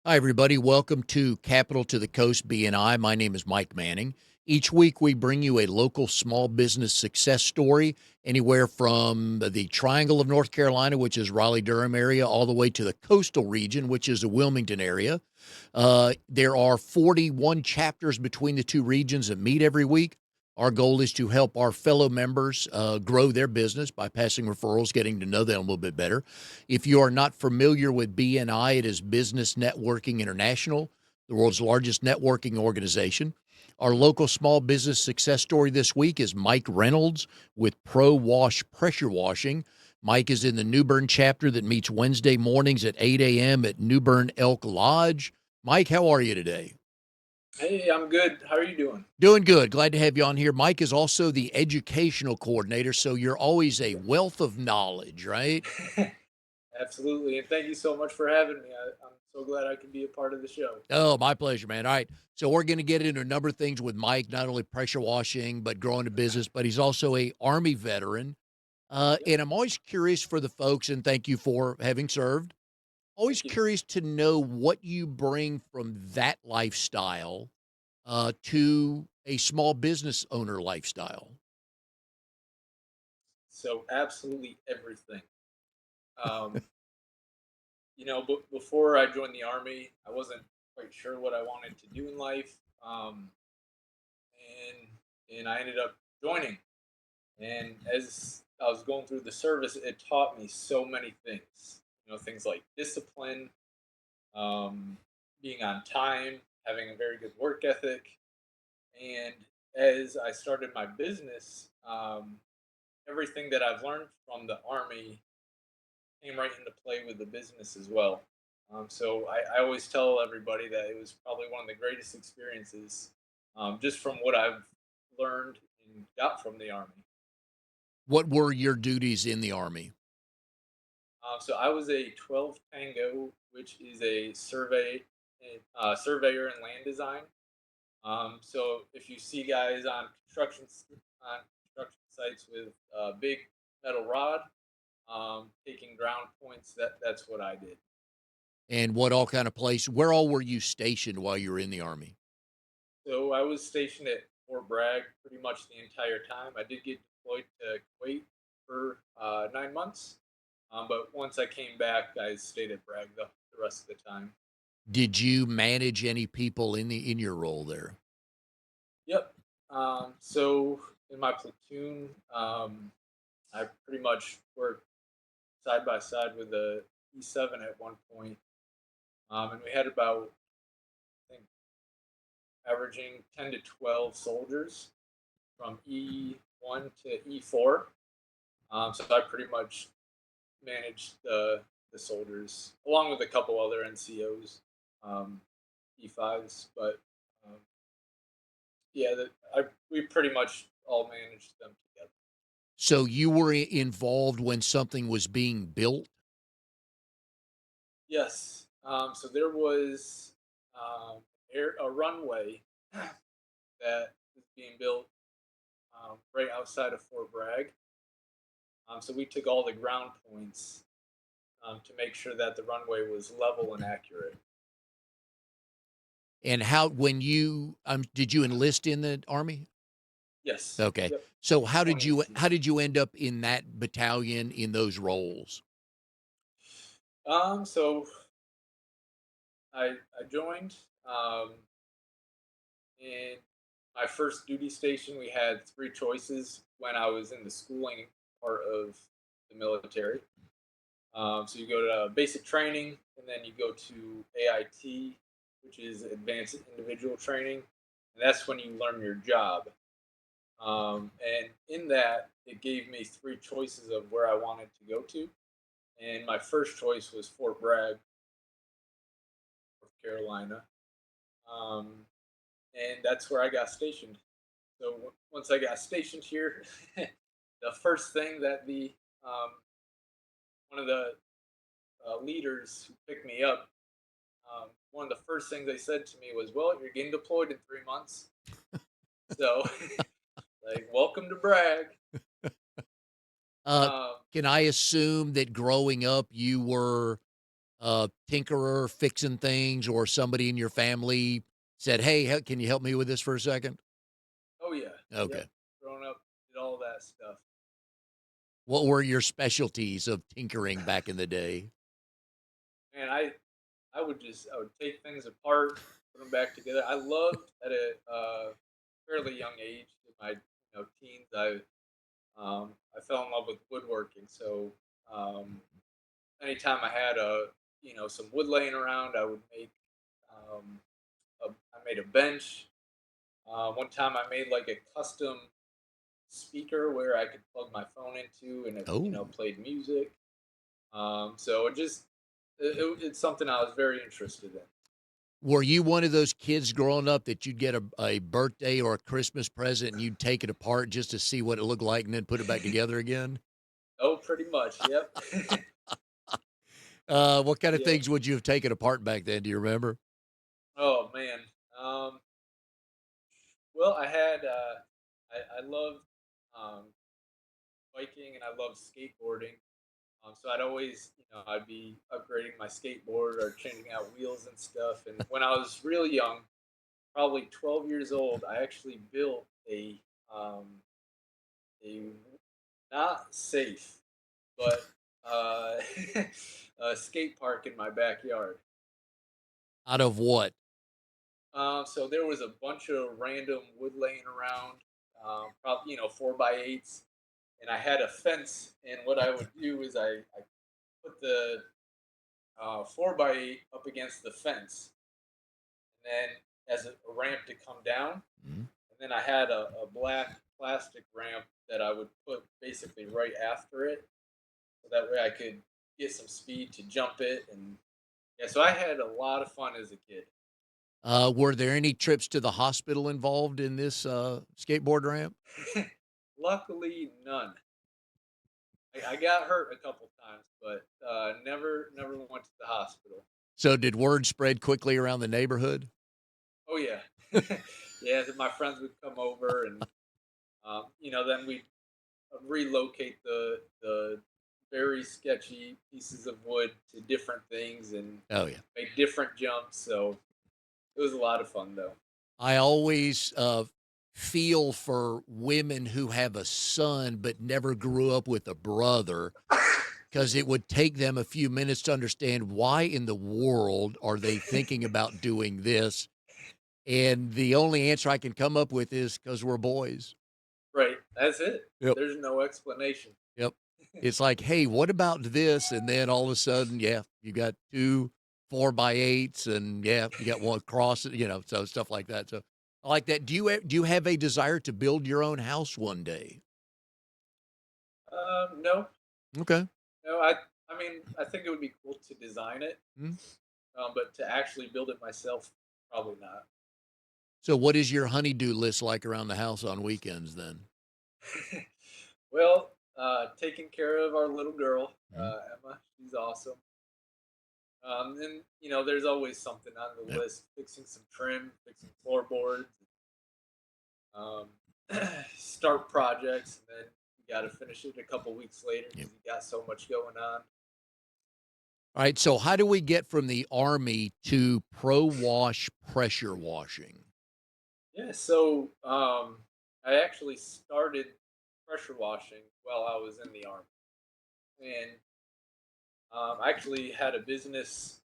Hi, everybody. Welcome to Capital to the Coast BNI. My name is Mike Manning. Each week, we bring you a local small business success story, anywhere from the Triangle of North Carolina, which is Raleigh Durham area, all the way to the coastal region, which is the Wilmington area. There are 41 chapters between the two regions that meet every week. Our goal is to help our fellow members grow their business by passing referrals, getting to know them a little bit better. If you are not familiar with BNI, it is Business Networking International, the world's largest networking organization. Our local small business success story this week is Mike Reynolds with Pro Wash Pressure Washing. Mike is in the New Bern chapter that meets Wednesday mornings at 8 a.m. at New Bern Elk Lodge. Mike, how are you today? Hey, I'm good. How are you doing? Doing good. Glad to have you on here. Mike is also the educational coordinator, so you're always a Yeah. wealth of knowledge, right? Absolutely. And thank you so much for having me. I'm so glad I can be a part of the show. Oh, my pleasure, man. All right. So we're going to get into a number of things with Mike, not only pressure washing, but growing a business, but he's also a Army veteran. Yep. And I'm always curious for the folks, and thank you for having served. Always Thank you. curious to know what you bring from that lifestyle to a small business owner lifestyle. So, absolutely everything. Um, but before I joined the Army, I wasn't quite sure what I wanted to do in life. And I ended up joining. And as I was going through the service, it taught me so many things. Things like discipline, um, being on time, having a very good work ethic. And as I started my business, everything that I've learned from the Army came right into play with the business as well. So I always tell everybody that it was probably one of the greatest experiences, just from what I've learned and got from the Army. What were your duties in the Army? So I was a 12 Tango, which is a surveyor in land design. So if you see guys on construction sites with a big metal rod, taking ground points, that's what I did. And what all kind of place, where all were you stationed while you were in the Army? So I was stationed at Fort Bragg pretty much the entire time. I did get deployed to Kuwait for 9 months, but once I came back, I stayed at Bragg the rest of the time. Did you manage any people in your role there? Yep. So in my platoon, I pretty much worked side by side with the E7 at one point. And we had about, I think, averaging 10 to 12 soldiers from E1 to E4. So I pretty much managed the soldiers along with a couple other NCOs, um, E5s. But um, yeah, we pretty much all managed them together. So you were involved when something was being built? Yes. So there was a runway that was being built right outside of Fort Bragg. So we took all the ground points to make sure that the runway was level and accurate. And how when you did you enlist in the Army? Yes. Okay. Yep. So how 2018. did you end up in that battalion in those roles? So I joined in my first duty station. We had three choices when I was in the schooling part of the military. So you go to basic training, and then you go to AIT, which is advanced individual training, and that's when you learn your job. And in that, it gave me three choices of where I wanted to go to. And my first choice was Fort Bragg, North Carolina. Um, and that's where I got stationed. So once I got stationed here, the first thing that the one of the leaders who picked me up, one of the first things they said to me was, "Well, you're getting deployed in 3 months, so like, welcome to Bragg." Uh, Um, can I assume that growing up you were tinkerer fixing things, or somebody in your family said, "Hey, can you help me with this for a second?" Oh yeah, Okay. yep. Growing up, did all that stuff. What were your specialties of tinkering back in the day? And I would take things apart, put them back together. I loved at a fairly young age, in my teens. I fell in love with woodworking. So anytime I had some wood laying around, I would make um, I made a bench. One time I made like a custom speaker where I could plug my phone into, and it Oh. played music. So it's something I was very interested in. Were you one of those kids growing up that you'd get a birthday or a Christmas present and you'd take it apart just to see what it looked like and then put it back together again? Oh, pretty much. Yep. What kind of Yeah. things would you have taken apart back then? Do you remember? Oh man. Um, well, I loved um, biking and I loved skateboarding. So I'd always, I'd be upgrading my skateboard or changing out wheels and stuff. And when I was really young, probably 12 years old, I actually built um, a not safe, but uh, a skate park in my backyard. Out of what? So there was a bunch of random wood laying around, probably 4x8s, and I had a fence. And what I would do is I put the 4x8 up against the fence, and then as a ramp to come down. Mhm. And then I had a black plastic ramp that I would put basically right after it, so that way I could get some speed to jump it. And yeah, so I had a lot of fun as a kid. Were there any trips to the hospital involved in this skateboard ramp? Luckily, none. I got hurt a couple times, but never went to the hospital. So, did word spread quickly around the neighborhood? Oh yeah, yeah. My friends would come over, and then we relocate the very sketchy pieces of wood to different things and Oh, yeah. make different jumps. So it was a lot of fun, though. I always feel for women who have a son but never grew up with a brother Excuse because me. it would take them a few minutes to understand why in the world are they thinking about doing this. And the only answer I can come up with is because we're boys. Right, that's it. Yep. There's no explanation. Yep. It's like, hey, what about this? And then all of a sudden, yeah, you got two 4x8s, and yeah, you got one cross, so stuff like that. So I like that. Do you have a desire to build your own house one day? No, Okay. no. I mean, I think it would be cool to design it, Mm. but to actually build it myself, probably not. So what is your honeydew list like around the house on weekends then? Well, taking care of our little girl, Mhm. Emma. She's awesome. And there's always something on the Yep. list: fixing some trim, fixing floorboards, um, start projects, and then you got to finish it a couple weeks later Yep. because you got so much going on. All right. So how do we get from the Army to pro wash pressure washing? Yeah, so I actually started pressure washing while I was in the army, and I actually had a business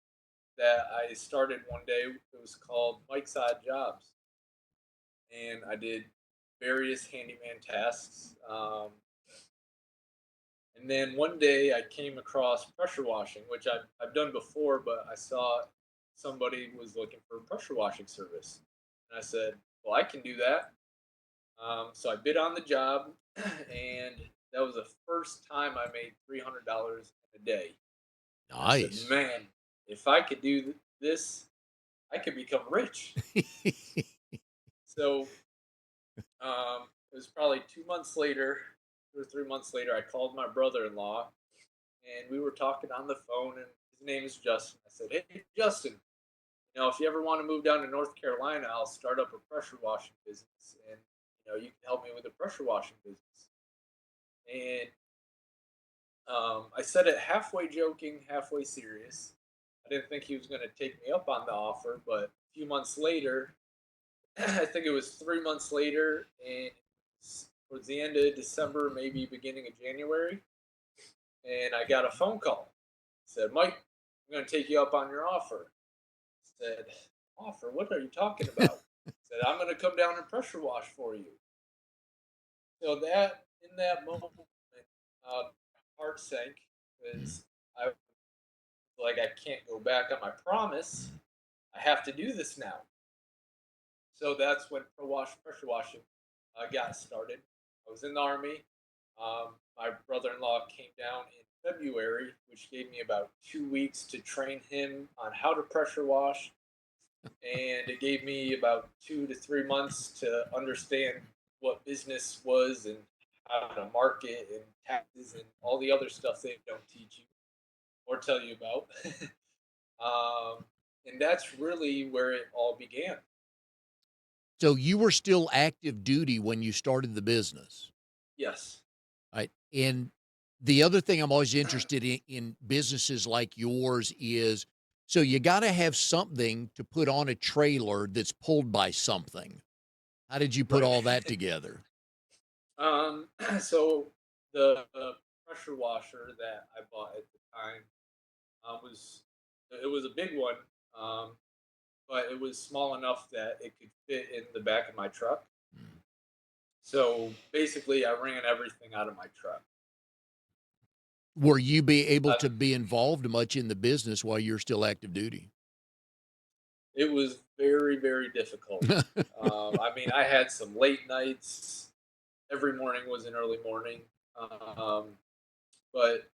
that I started one day. It was called Mike's Odd Jobs, and I did various handyman tasks. And then one day I came across pressure washing, which I've done before, but I saw somebody was looking for a pressure washing service. And I said, well, I can do that. So I bid on the job, and that was the first time I made $300 in a day. And I said, Nice. man, if I could do this, I could become rich. So it was probably 2 months later, 2 or 3 months later, I called my brother in law, and we were talking on the phone, and his name is Justin. I said, hey, Justin, if you ever want to move down to North Carolina, I'll start up a pressure washing business, and you can help me with the pressure washing business. And I said it halfway joking, halfway serious. I didn't think he was going to take me up on the offer, but a few months later, I think it was 3 months later, and towards the end of December, maybe beginning of January, and I got a phone call. It said, Mike, I'm going to take you up on your offer. I said, offer? What are you talking about? I said, I'm going to come down and pressure wash for you. So that in that moment, uh, heart sank Mm. because I was like, I can't go back on my promise. I have to do this now. So that's when pressure washing got started. I was in the army. My brother-in-law came down in February, which gave me about 2 weeks to train him on how to pressure wash, and it gave me about 2 to 3 months to understand what business was and how to market and taxes and all the other stuff they don't teach you or tell you about. And that's really where it all began. So you were still active duty when you started the business, Yes. right? And the other thing I'm always interested in businesses like yours is so you got to have something to put on a trailer that's pulled by something. How did you put Right. all that together? So the pressure washer that I bought at the time was it was a big one, um, but it was small enough that it could fit in the back of my truck. Mm. So basically, I ran everything out of my truck. Were you be able Uh, to be involved much in the business while you're still active duty? it was very, very difficult. I mean, I had some late nights. Every morning was an early morning. Um, but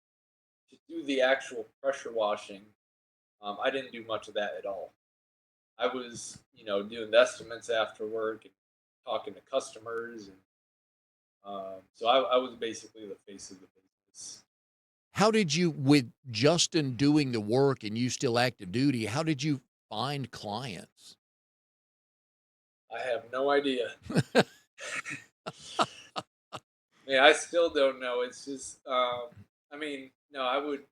to do the actual pressure washing, I didn't do much of that at all. I was, doing the estimates after work and talking to customers, and so I was basically the face of the business. How did you, with Justin doing the work and you still active duty, how did you find clients? I have no idea. Man, I still don't know. It's just, I mean, no, I would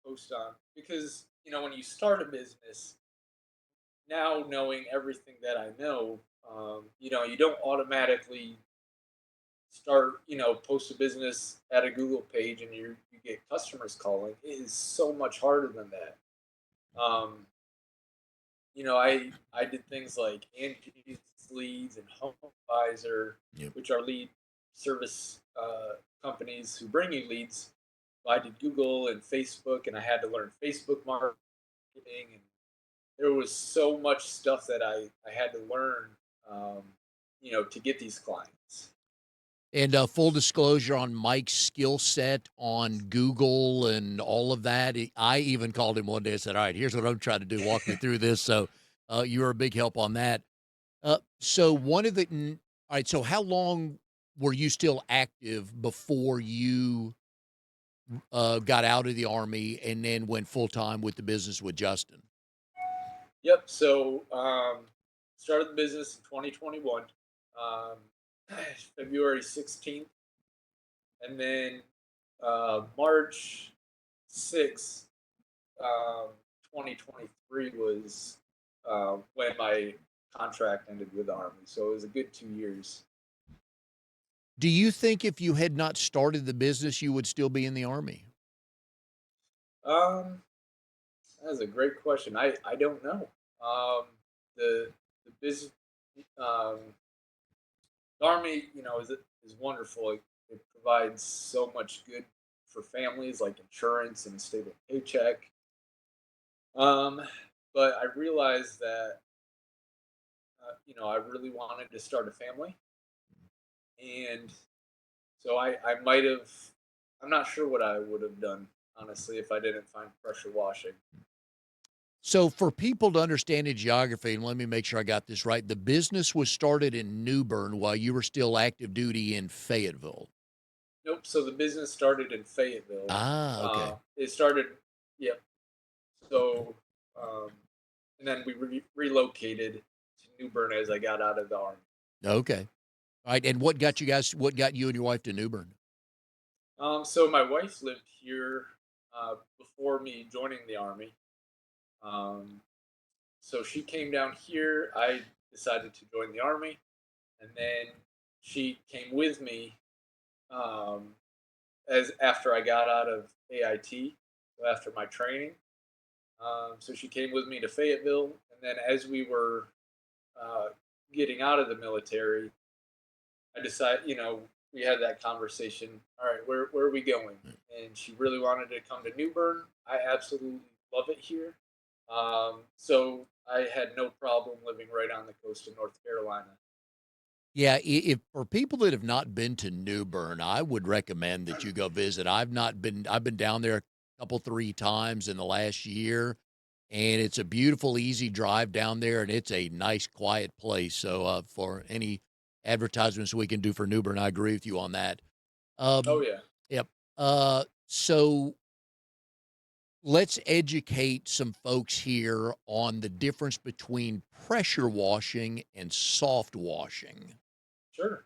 post on because when you start a business, now knowing everything that I know, you don't automatically start, post a business at a Google page and you get customers calling. It is so much harder than that. Um, I did things like Angie's Leads and Home Advisor, Yep. which are lead service companies who bring you leads. So I did Google and Facebook, and I had to learn Facebook marketing, and there was so much stuff that I had to learn, um, to get these clients. And full disclosure on Mike's skill set on Google and all of that. I even called him one day and said, "All right, here's what I'm trying to do. Walk me through this." So you were a big help on that. So one of all right. So how long were you still active before you got out of the army and then went full time with the business with Justin? Yep. So started the business in 2021, um, February 16th, and then March 6th, 2023 was when my contract ended with the Army. So it was a good 2 years. Do you think if you had not started the business, you would still be in the army? Um, that's a great question. I don't know. Um, the business um, the Army, is wonderful. It provides so much good for families, like insurance and a stable paycheck. Um, but I realized that I really wanted to start a family, and so I might have. I'm not sure what I would have done honestly if I didn't find pressure washing. So, for people to understand the geography, and let me make sure I got this right, the business was started in New Bern while you were still active duty in Fayetteville. Nope. So the business started in Fayetteville. Ah, okay. It started, yep. So, um, and then we relocated to New Bern as I got out of the army. Okay. All right. And what got you and your wife to New Bern? So my wife lived here before me joining the army, Um, so she came down here. I decided to join the army, and then she came with me um, as after I got out of AIT, so after my training. So she came with me to Fayetteville, and then as we were uh, getting out of the military, I decided, we had that conversation. All right, where are we going? And she really wanted to come to New Bern. I absolutely love it here. So I had no problem living right on the coast of North Carolina. Yeah, if for people that have not been to New Bern, I would recommend that you go visit. I've been down there a couple, 3 times in the last year, and it's a beautiful, easy drive down there, and it's a nice, quiet place. So, for any advertisements we can do for New Bern, I agree with you on that. Oh Um, yeah, yep. So let's educate some folks here on the difference between pressure washing and soft washing. sure.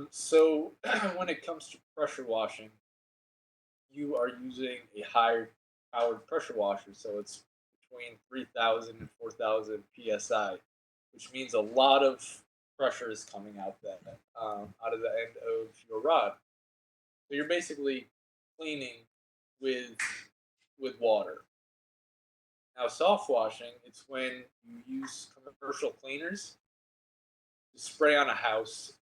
So when it comes to pressure washing, you are using a high powered pressure washer. So it's between 3,000 and 4,000 psi, which means a lot of pressure is coming out of the end of your rod. So you're basically cleaning with water. Now, soft washing, it's when you use commercial cleaners to spray on a house.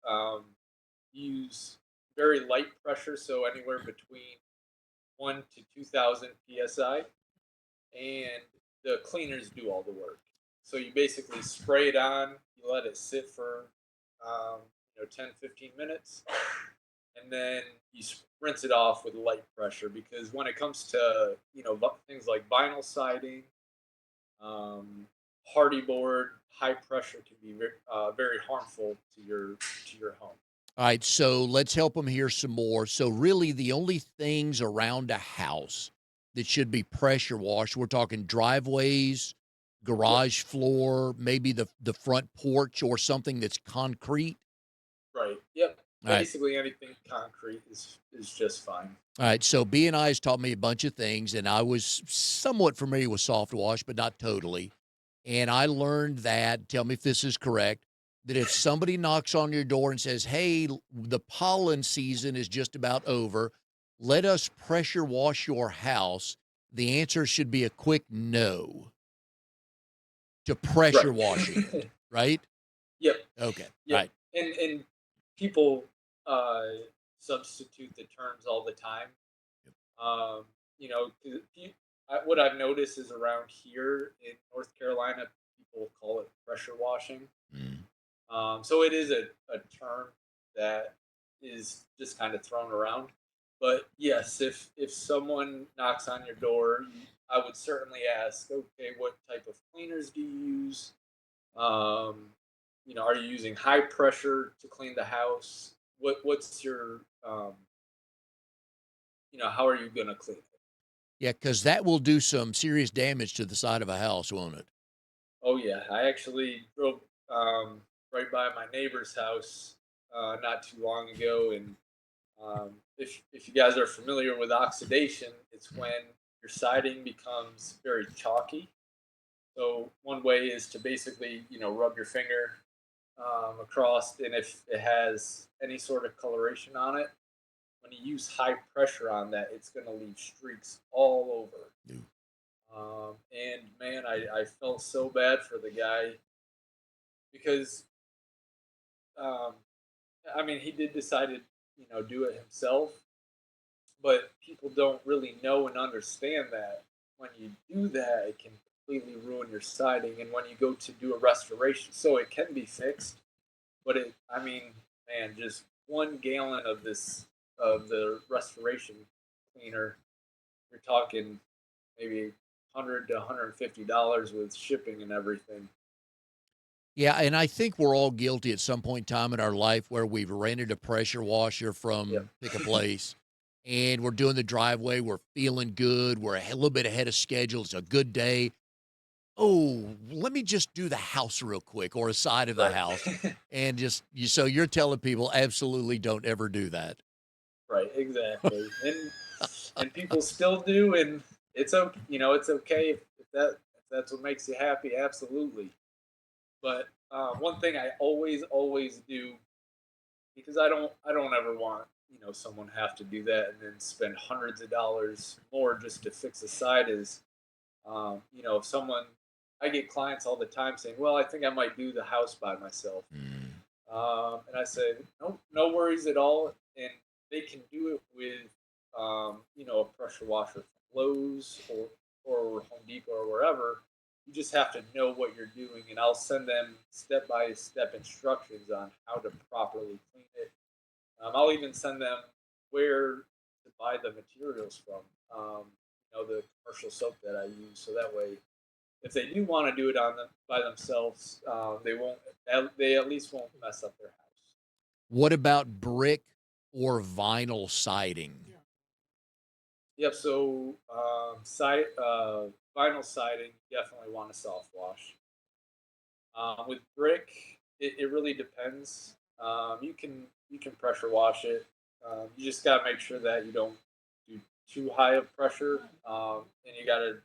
Use very light pressure, so anywhere between 1 to 2,000 psi, and the cleaners do all the work. So you basically spray it on, you let it sit for 10, 15 minutes, and then you rinse it off with light pressure, because when it comes to things like vinyl siding, um, hardy board, high pressure can be very harmful to your home. All right, so let's help them here some more. So, really, the only things around a house that should be pressure washed, we're talking driveways, Yep. garage floor, maybe the front porch or something that's concrete. Right. Yep. All right. Basically, anything concrete is just fine. All right. So, BNI has taught me a bunch of things, and I was somewhat familiar with soft wash, but not totally. And I learned that, tell me if this is correct, that if somebody knocks on your door and says, "Hey, the pollen season is just about over, let us pressure wash your house," the answer should be a quick no to pressure Right. washing it, right? Yep. Okay. All Yep. right. And people uh, substitute the terms all the time. Um, 'Cause what I've noticed is around here in North Carolina, people call it pressure washing. Mm. So it is a term that is just kind of thrown around. But yes, if someone knocks on your door, I would certainly ask, okay, what type of cleaners do you use? Um, are you using high pressure to clean the house? What's your how are you gonna clean it? Yeah, because that will do some serious damage to the side of a house, won't it? Oh yeah, I actually drove right by my neighbor's house not too long ago, and if you guys are familiar with oxidation, it's Mm. when your siding becomes very chalky. So one way is to basically rub your finger across, and if it has any sort of coloration on it, when you use high pressure on that, it's going to leave streaks all over. Ooh. And man, I felt so bad for the guy because um, I mean he did decide to do it himself, but people don't really know and understand that when you do that, it can completely ruin your siding. And when you go to do a restoration, so it can be fixed, but I mean, man, just 1 gallon of the restoration cleaner, you're talking maybe $100 to $150 with shipping and everything. Yeah, and I think we're all guilty at some point in time in our life where we've rented a pressure washer Yep. from pick a place and we're doing the driveway. We're feeling good. We're a little bit ahead of schedule. It's a good day. Oh, let me just do the house real quick or a side of the Right. house. And so you're telling people absolutely don't ever do that. Right. Exactly. And people still do, and it's okay. It's okay if that's what makes you happy. Absolutely. But one thing I always do, because I don't ever want someone have to do that and then spend hundreds of dollars more just to fix a side, is if someone, I get clients all the time saying, well, I think I might do the house by myself. Mm. And I said, no worries at all. And they can do it with, a pressure washer from Lowe's or Home Depot or wherever. You just have to know what you're doing, and I'll send them step by step instructions on how to properly clean it. I'll even send them where to buy the materials from. The commercial soap that I use, so that way, if they do want to do it on them by themselves, they won't. They at least won't mess up their house. What about brick or vinyl siding? Yep. So vinyl siding, definitely want to soft wash. With brick, it really depends. You can pressure wash it. You just gotta make sure that you don't do too high of pressure, and you gotta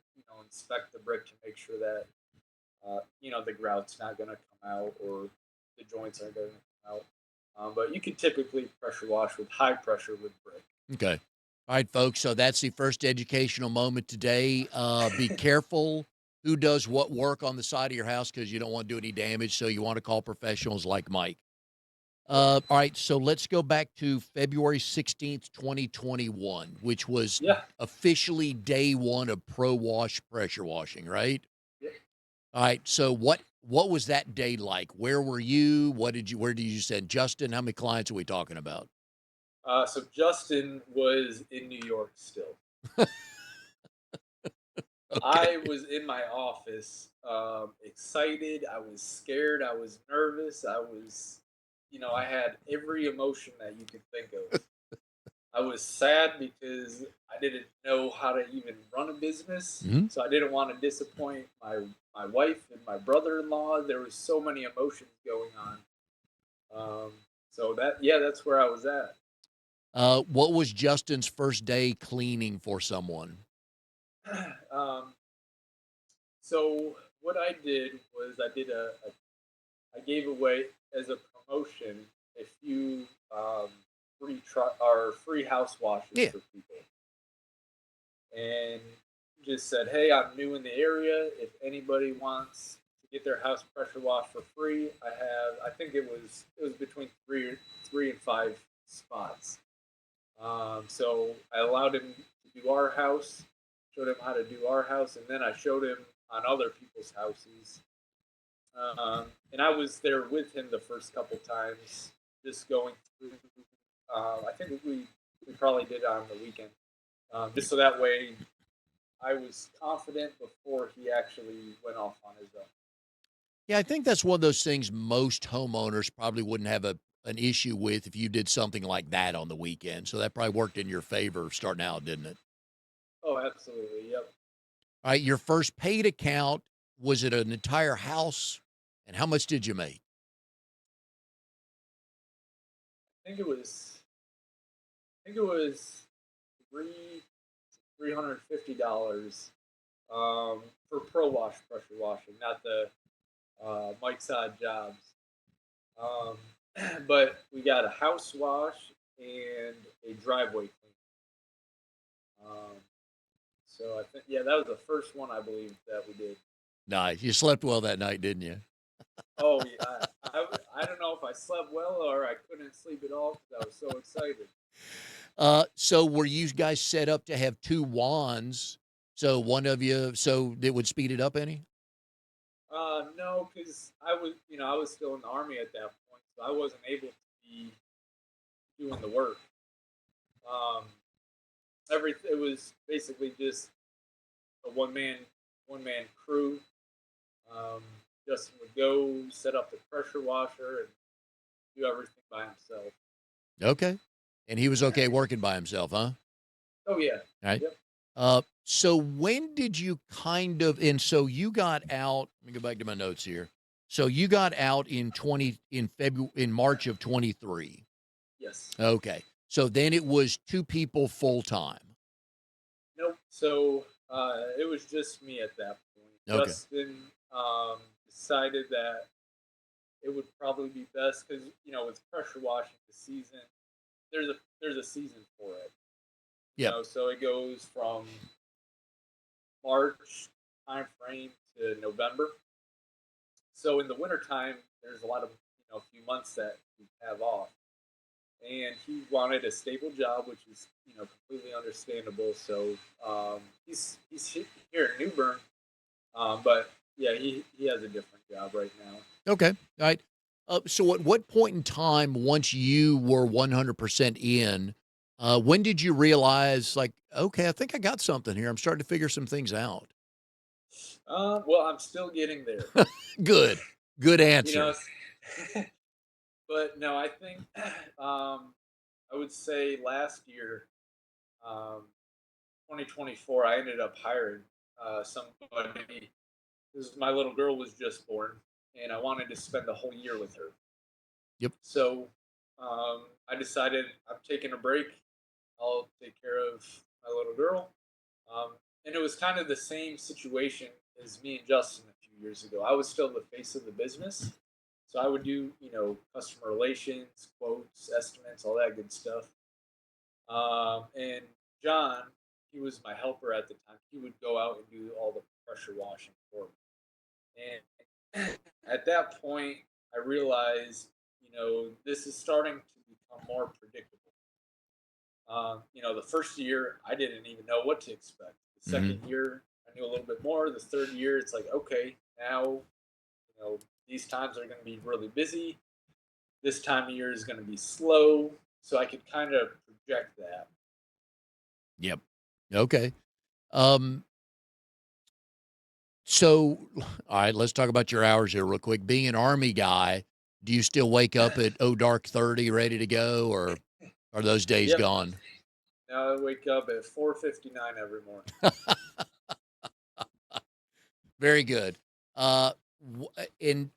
inspect the brick to make sure that the grout's not gonna come out, or the joints aren't gonna come out. But you can typically pressure wash with high pressure with brick. Okay. All right, folks. So that's the first educational moment today. Be careful who does what work on the side of your house because you don't want to do any damage. So you want to call professionals like Mike. Yep. All right. So let's go back to February 16th, 2021, which was Yeah. officially day one of pro wash pressure washing, right? Yeah. All right. So what was that day like? Where were you? Where did you send Justin? How many clients are we talking about? So Justin was in New York still. Okay. I was in my office, excited. I was scared. I was nervous. I had every emotion that you could think of. I was sad because I didn't know how to even run a business, Mhm. so I didn't want to disappoint my wife and my brother-in-law. There was so many emotions going on. So that's where I was at. What was Justin's first day cleaning for someone? um, so what I did was I gave away as a promotion a few free house washes Yeah. for people, and just said, "Hey, I'm new in the area. If anybody wants to get their house pressure washed for free, I think it was between three and five spots." So I allowed him to do our house, showed him how to do our house, and then I showed him on other people's houses. And I was there with him the first couple times, just going through. I think we probably did it on the weekend, just so that way I was confident before he actually went off on his own. Yeah, I think that's one of those things most homeowners probably wouldn't have an issue with if you did something like that on the weekend. So that probably worked in your favor starting out, didn't it? Oh, absolutely. Yep. All right, your first paid account, was it an entire house? And how much did you make? I think it was. I think it was $350 for pro wash pressure washing, not the Mike's Odd Jobs. Um, but we got a house wash and a driveway clean. Um, so I think, yeah, that was the first one I believe that we did. Nice. You slept well that night, didn't you? Oh yeah, I don't know if I slept well or I couldn't sleep at all because I was so excited. So were you guys set up to have two wands? So one of you, so it would speed it up any? No, because I was still in the army at that point, so I wasn't able to be doing the work. Um, it was basically just a one man crew. Um, Justin would go set up the pressure washer and do everything by himself. Okay. And he was okay working by himself, huh? Oh yeah, All right. yep. So when did you kind of, and so you got out, let me go back to my notes here. So you got out in March of 23. Yes. Okay. So then it was two people full time. Nope. So It was just me at that point. Okay. Justin decided that it would probably be best because with pressure washing the season, there's a season for it. Yep. So it goes from March time frame to November. So in the wintertime, there's a lot of a few months that we have off, and he wanted a stable job, which is completely understandable. So he's here in New Bern, but yeah, he has a different job right now. Okay. All right. So at what point in time, once you were 100% in, when did you realize, like, okay, I think I got something here. I'm starting to figure some things out. Well, I'm still getting there. Good. Good You know, answer. but no, I think I would say last year, um, 2024, I ended up hiring somebody because my little girl was just born, and I wanted to spend the whole year with her. Yep. So I decided I'm taking a break. I'll take care of my little girl. And it was kind of the same situation as me and Justin a few years ago. I was still the face of the business. So I would do, customer relations, quotes, estimates, all that good stuff. And John, he was my helper at the time. He would go out and do all the pressure washing for me. And at that point, I realized, this is starting to become more predictable. The first year, I didn't even know what to expect. The Hmm. second year, I knew a little bit more. The third year, it's like, okay, now, these times are going to be really busy. This time of year is going to be slow. So I could kind of project that. Yep. Okay. Um, so, all right, let's talk about your hours here real quick. Being an Army guy, do you still wake up at dark 30 ready to go, or are those days Yep. gone? Now I wake up at 4:59 every morning. Very good. And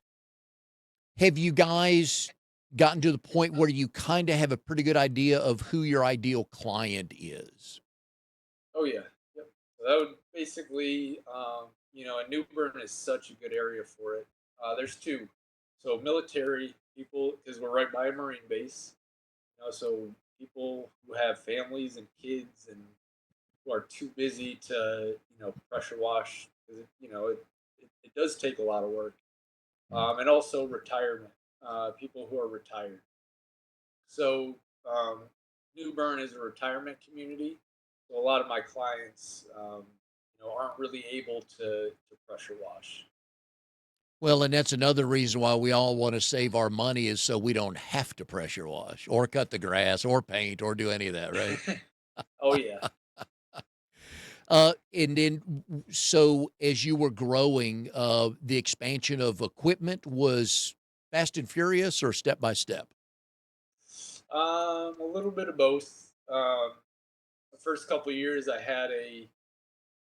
have you guys gotten to the point where you kind of have a pretty good idea of who your ideal client is? Oh yeah. Yep. So that would basically, and New Bern is such a good area for it. There's two. So military people, because we're right by a Marine base. So people who have families and kids and who are too busy to, pressure wash because it does take a lot of work. Mm. And also retirement, people who are retired. So New Bern is a retirement community. So a lot of my clients, aren't really able to pressure wash. Well, and that's another reason why we all want to save our money is so we don't have to pressure wash or cut the grass or paint or do any of that, right? Oh yeah. And then, so as you were growing, the expansion of equipment was fast and furious or step by step? A little bit of both. The first couple of years, I had a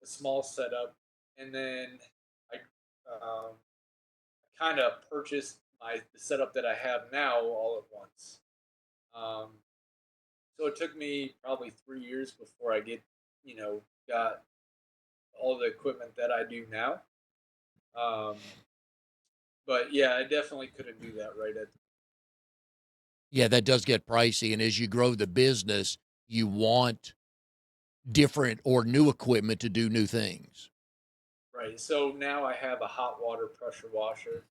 small setup, and then I kind of purchased the setup that I have now all at once. Um, so it took me probably 3 years before I got all the equipment that I do now. Um, but yeah, I definitely couldn't do that right at Yeah, that does get pricey. And as you grow the business, you want different or new equipment to do new things. right. So now I have a hot water pressure washer.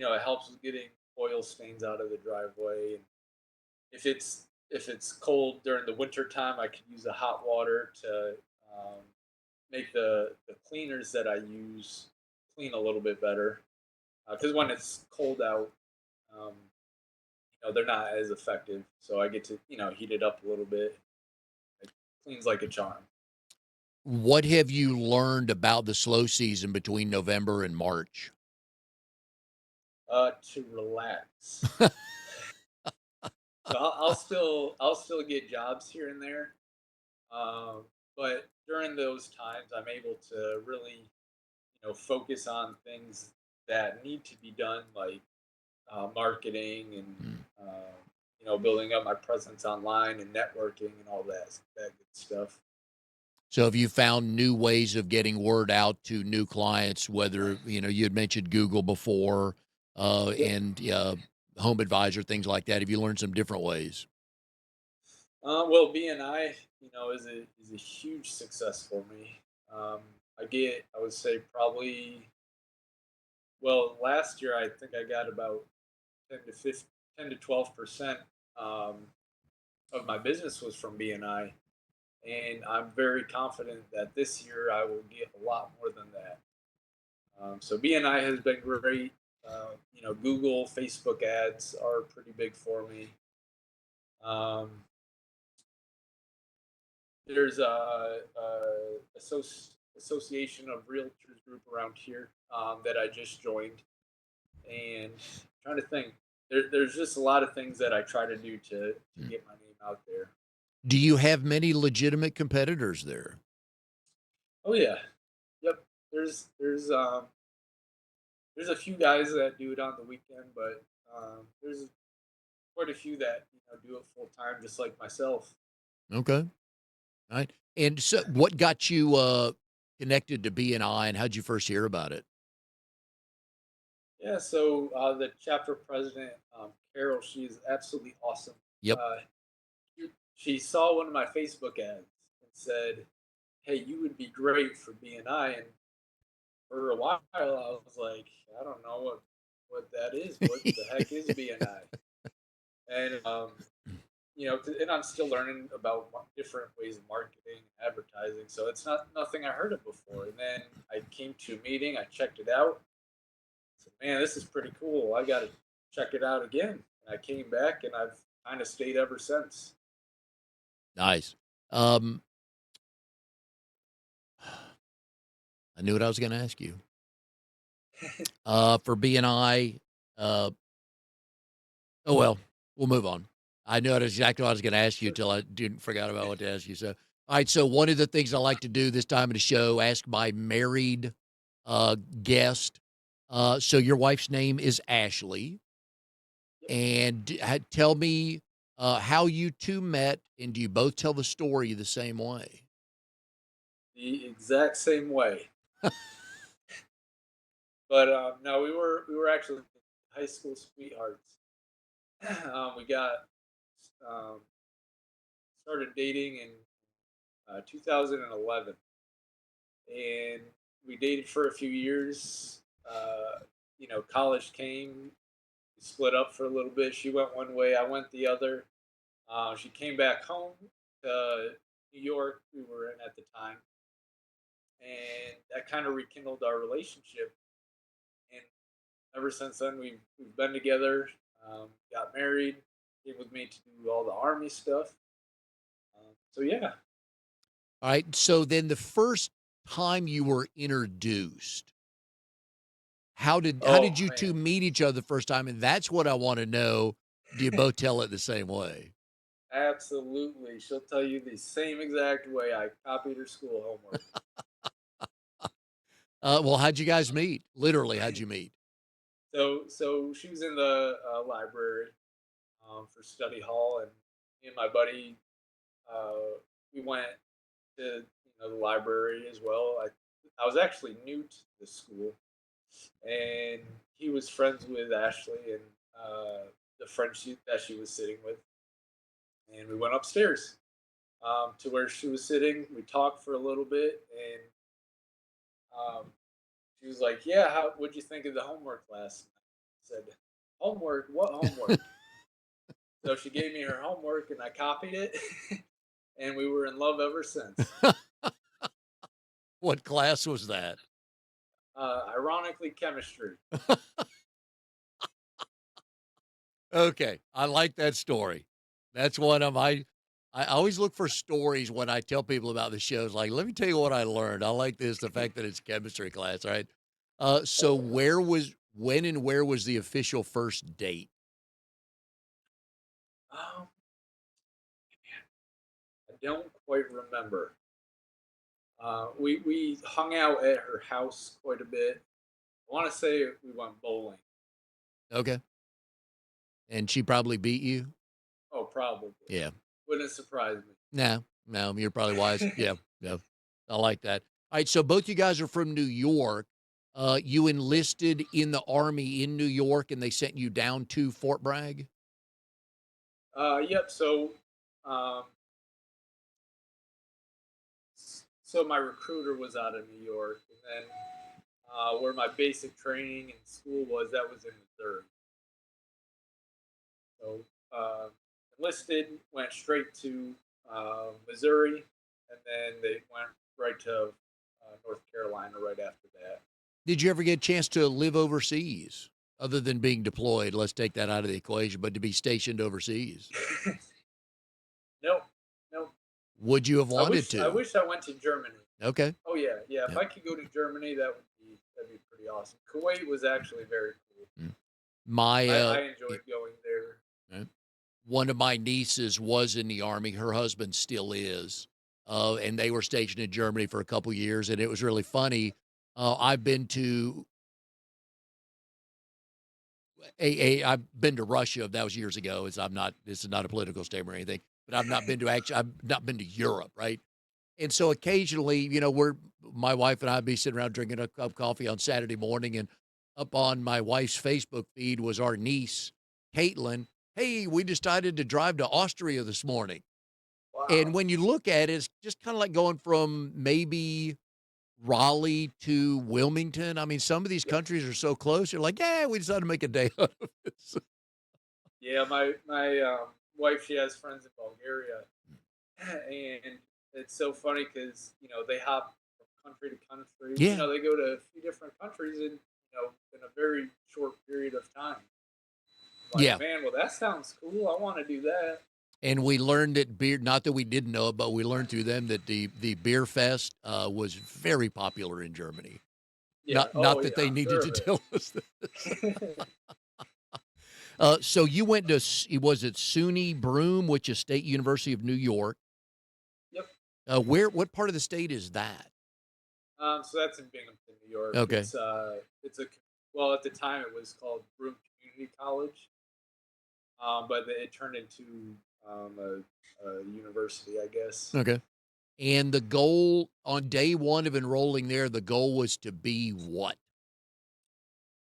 It helps with getting oil stains out of the driveway. And if it's cold during the winter time, I can use the hot water to um, make the cleaners that I use clean a little bit better. Because when it's cold out, um, they're not as effective. So I get to heat it up a little bit. It cleans like a charm. What have you learned about the slow season between November and March? To relax. So I'll still get jobs here and there, um, but during those times, I'm able to really focus on things that need to be done, like marketing and Mm. building up my presence online and networking and all that good stuff. So have you found new ways of getting word out to new clients, whether, you had mentioned Google before, Yep. and Home Advisor, things like that. Have you learned some different ways? Well, BNI, is a huge success for me. Um, I would say probably, well, last year I think I got about 10 to 12% of my business was from BNI, and I'm very confident that this year I will get a lot more than that. So BNI has been great. Google, Facebook ads are pretty big for me. Um, there's association of realtors group around here that I just joined, and I'm trying to think. There's just a lot of things that I try to do to Mm. get my name out there. Do you have many legitimate competitors there? Oh yeah, yep. There's a few guys that do it on the weekend, but there's quite a few that do it full time, just like myself. Okay. All right. And so what got you connected to BNI, and how'd you first hear about it? Yeah, so the chapter president, Carol, she is absolutely awesome. Yep. Uh, she saw one of my Facebook ads and said, "Hey, you would be great for BNI." And for a while, I was like, "I don't know what that is. What the heck is BNI?" And and I'm still learning about different ways of marketing, and advertising. So it's not nothing I heard of before. And then I came to a meeting, I checked it out. I said, "Man, this is pretty cool. I got to check it out again." And I came back, and I've kind of stayed ever since. Nice. Um, I knew what I was going to ask you. For BNI, uh, oh well, we'll move on. I know exactly what I was going to ask you Sure. until I didn't forgot about what to ask you. So, all right. So one of the things I like to do this time of the show, ask my married guest. So your wife's name is Ashley, Yep. and tell me how you two met, and do you both tell the story the same way? The exact same way. But no, we were actually high school sweethearts. We got um, started dating in 2011, and we dated for a few years. College came, we split up for a little bit. She went one way, I went the other. She came back home to New York, we were in at the time, and that kind of rekindled our relationship. And ever since then, we've been together. Got married. Came with me to do all the army stuff. So yeah. All right. So then the first time you were introduced, how did Oh you man, 2 meet each other the first time? And that's what I wanna know. Do you both tell it the same way? absolutely. She'll tell you the same exact way. I copied her school homework. Well, how'd you guys meet? Literally, how'd you meet? So she was in the library for study hall, and me and my buddy uh, we went to the library as well. I was actually new to the school, and he was friends with Ashley and the friend that she was sitting with, and we went upstairs to where she was sitting. We talked for a little bit, and um, she was like, "Yeah, what'd you think of the homework last night?" I said, "Homework? What homework?" So she gave me her homework, and I copied it, and we were in love ever since. What class was that? Ironically, chemistry. Okay, I like that story. That's one of I always look for stories when I tell people about the shows, like, "Let me tell you what I learned." I like this, the fact that it's chemistry class, right? So Oh yeah. when and where was the official first date? Um, I don't quite remember. We hung out at her house quite a bit. I want to say we went bowling. Okay, and she probably beat you? Oh, probably. Yeah. Wouldn't surprise No, no, you're probably wise. me. Yeah, yeah. I like that. All right, so both you guys are from New York. You Yep. enlisted in the Army in New York, and they sent you down to Fort Bragg? Yep. Um, so my recruiter was out of New York, and then where my basic training in school was, that was in Missouri. So uh, enlisted, went straight to Missouri, and then they went right to North Carolina right after that. Did you ever get a chance to live overseas other than being deployed? Let's take that out of the equation, but to be stationed overseas. Nope, nope. Would you have I wanted wish I to? wish I went to Germany. Okay. Oh yeah, yeah. If Yeah. I could go to Germany, that'd be pretty awesome. Kuwait was actually very cool. Mm. My I y- enjoyed going there. uh, one of my nieces was in the army. Her husband still is. And they were stationed in Germany for a couple years, and it was really funny. I've been to I've been to Russia. That was years ago. It's I'm not. This is not a political statement or anything. But I've not been to I've not been to Europe, right? And so occasionally, we're my wife and I'd be sitting around drinking a cup of coffee on Saturday morning, and up on my wife's Facebook feed was our niece, Caitlin. Hey, we decided to drive to Austria this morning. And Wow. when you look at it, it's just kind of like going from maybe Raleigh to Wilmington. I mean, some of these Yep. countries are so close. You're like, yeah, we decided to make a day out of it. Yeah, my wife, she has friends in Bulgaria, and it's so funny because they hop from country to country. Yeah, They go to a few different countries in a very short period of time. Like, yeah. man, well, that sounds cool. I want to do that. And we learned that beer, not that we didn't know it, but we learned through them that the beer fest was very popular in Germany. Yeah. Not Oh that yeah, they I'm needed sure to of tell us this. it. So you went to was it SUNY Broome, which is State University of New York? Yep. What part of the state is that? So that's in Binghamton, New York. Okay, It's a well, at the time it was called Broome Community College, but it turned into a university, I guess. okay. And the goal on day one of enrolling there, the goal was to be what?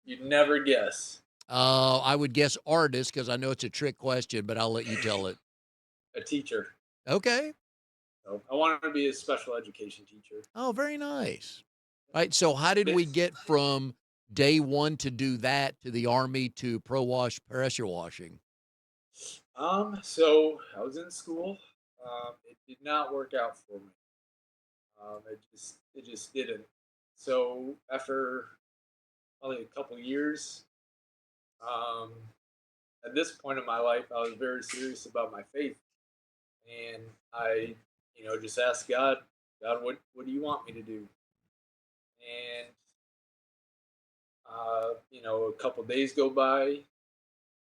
You'd never guess. I would guess artist because I know it's a trick question, but I'll let you tell it. A teacher. Okay. So I wanted to be a special education teacher. Oh, very nice. All right. So, how did we This, get from day one to do that to the Army to pro wash pressure washing? so I was in school. It did not work out for me. It just didn't. So after probably a couple years, um, at this point in my life, I was very serious about my faith, and I, just asked God, God, what do you want me to do? And a couple days go by,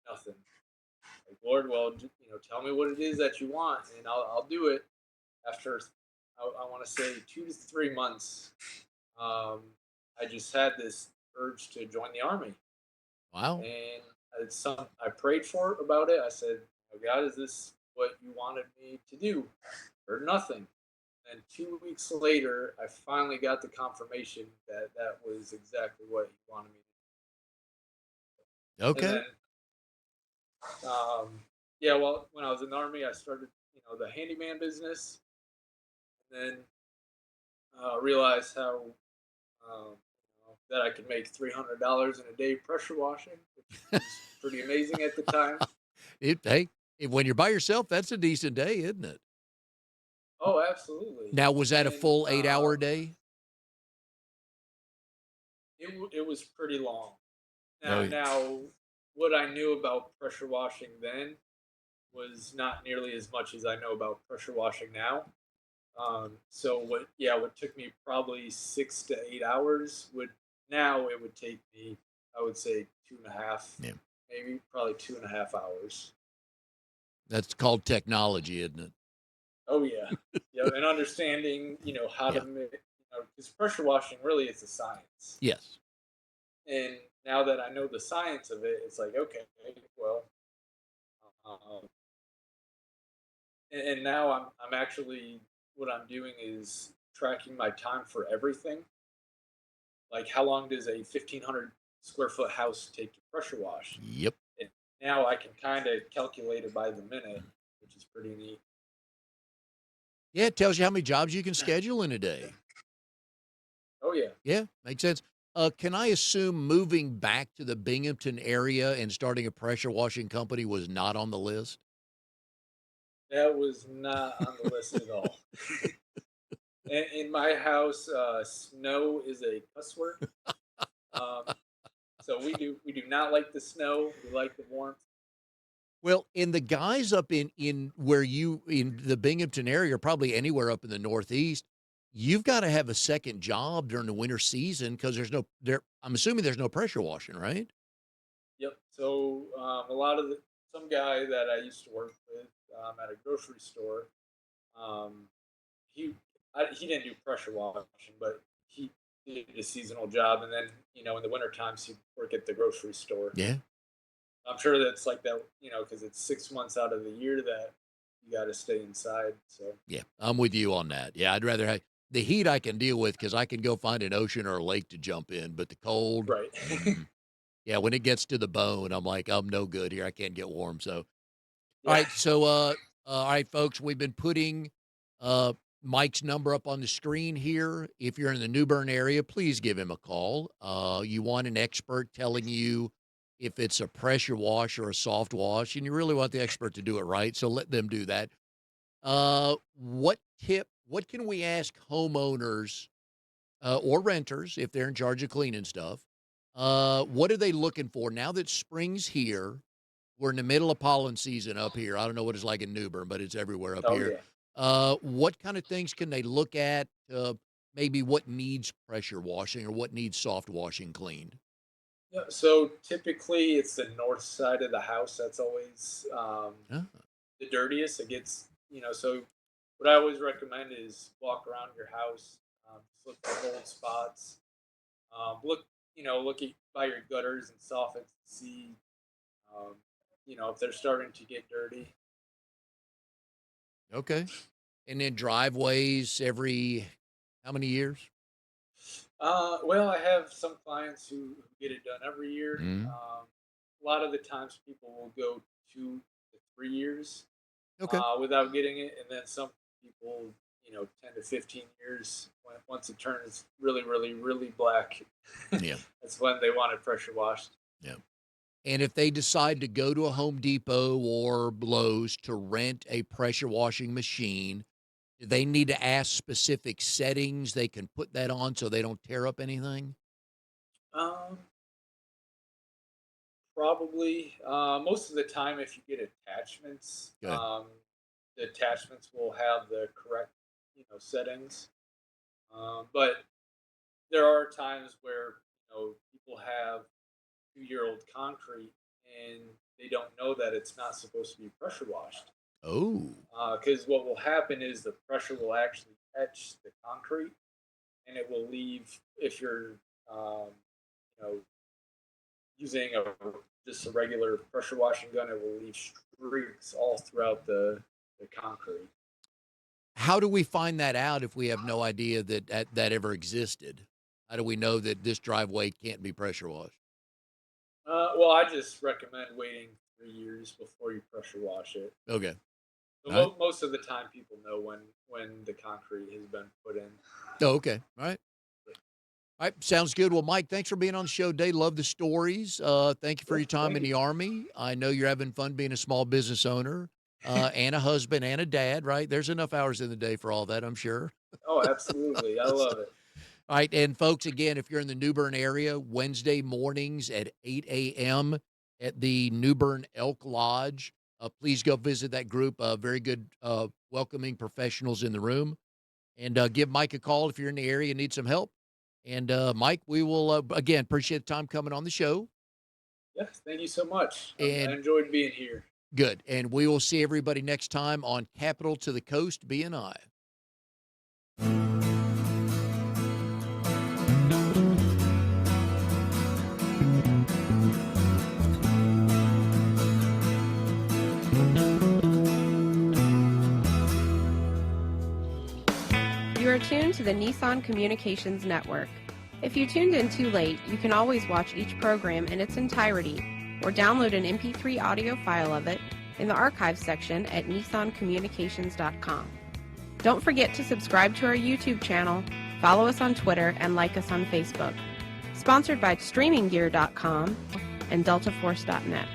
nothing. Like, Lord, well, tell me what it is that you want, and I'll do it. After I want to say 2 to 3 months, um, I just had this urge to join the army, Wow. and I prayed for about it. I said, "Oh, God, is this what you wanted me to do?" Heard nothing. And 2 weeks later, I finally got the confirmation that that was exactly what he wanted me to do. And Okay. then, yeah, well, when I was in the army, I started, the handyman business, and then realized how that I could make $300 in a day pressure washing, which was pretty amazing at the time. Hey, when you're by yourself, that's a decent day, isn't it? Oh, absolutely. Now, And was that a then full 8 hour day? it was pretty long. Oh, Now, what I knew about pressure washing then was not nearly as much as I know about pressure washing now. So what took me probably 6 to 8 hours now it would take me, I would say, two and a half, yeah. maybe probably 2.5 hours. That's called technology, isn't it? Oh yeah, yeah, and understanding, how to Yeah. make, because pressure washing really is a science. Yes. And now that I know the science of it, it's like, okay, well, um, and now I'm actually, what I'm doing is tracking my time for everything. Like, how long does a 1,500 square foot house take to pressure wash? Yep. And now I can kind of calculate it by the minute, which is pretty neat. Yeah, it tells you how many jobs you can schedule in a day. Oh yeah, Yeah, makes sense. Can I assume moving back to the Binghamton area and starting a pressure washing company was not on the list? that was not on the list at all. In my house, snow is a cuss word. Um, so we do not like the snow. We like the warmth. Well, and the guys up in where you in the Binghamton area, or probably anywhere up in the Northeast, you've got to have a second job during the winter season because there's no there. I'm assuming there's no pressure washing, right? Yep. So a lot of some guy that I used to work with at a grocery store, um, he he didn't do pressure washing, but he did a seasonal job, and then in the winter times he'd work at the grocery store. Yeah. I'm sure that's like that, because it's 6 months out of the year that you got to stay inside. So Yeah, I'm with you on that. Yeah, I'd rather have the heat I can deal with because I can go find an ocean or a lake to jump in, but the cold, right. yeah, when it gets to the bone, I'm like, I'm no good here. I can't get warm. So, all Yeah. right. So, all right, folks, we've been putting uh, Mike's number up on the screen here. If you're in the New Bern area, please give him a call. You want an expert telling you if it's a pressure wash or a soft wash, and you really want the expert to do it right. So let them do that. What can we ask homeowners or renters if they're in charge of cleaning stuff? What are they looking for now that spring's here? We're in the middle of pollen season up here. I don't know what it's like in New Bern, but it's everywhere up Oh here. yeah. What kind of things can they look at? Maybe what needs pressure washing or what needs soft washing cleaned? Yeah, so typically it's the north side of the house that's always Huh? the dirtiest. It gets, so what I always recommend is walk around your house, just look for old spots, look by your gutters and soffits to see, um, if they're starting to get dirty. Okay. And then driveways every how many years? Well, I have some clients who get it done every year. Mm. A lot of the times people will go 2 to 3 years Okay. without getting it, and then some people, 10 to 15 years. Once it turns really, really, really black, Yeah. that's when they want it pressure washed. Yeah. And if they decide to go to a Home Depot or Lowe's to rent a pressure washing machine, do they need to ask specific settings they can put that on so they don't tear up anything? Um, Probably most of the time, if you get attachments, Good. the attachments will have the correct, settings. But there are times where people have 2-year-old concrete and they don't know that it's not supposed to be pressure washed. Oh, Because what will happen is the pressure will actually etch the concrete, and it will leave if you're um, you know using just a regular pressure washing gun, it will leave streaks all throughout the concrete. how do we find that out if we have no idea that ever existed? How do we know that this driveway can't be pressure washed? Well, I just recommend waiting 3 years before you pressure wash it. Okay. So All right. most of the time, people know when the concrete has been put in. Oh, okay. All right. All right. Sounds good. Well, Mike, thanks for being on the show today. Love the stories. Thank you for Yeah, your time thank in you. the Army. I know you're having fun being a small business owner and a husband and a dad, right? There's enough hours in the day for all that, I'm sure. Oh, absolutely, I love it. All right, and folks, again, if you're in the New Bern area, Wednesday mornings at 8 a.m. at the New Bern Elk Lodge, please go visit that group. Very good, welcoming professionals in the room. And give Mike a call if you're in the area and need some help. And Mike, we will, again, appreciate the time coming on the show. Yes, thank you so much. I And enjoyed being here. good. And we will see everybody next time on Capital to the Coast BNI. You are tuned tuned to the Nissan Communications Network. If you tuned in too late, you can always watch each program in its entirety or download an MP3 audio file of it in the archives section at nissancommunications.com. Don't forget to subscribe to our YouTube channel, follow us on Twitter, and like us on Facebook. Sponsored by StreamingGear.com and DeltaForce.net.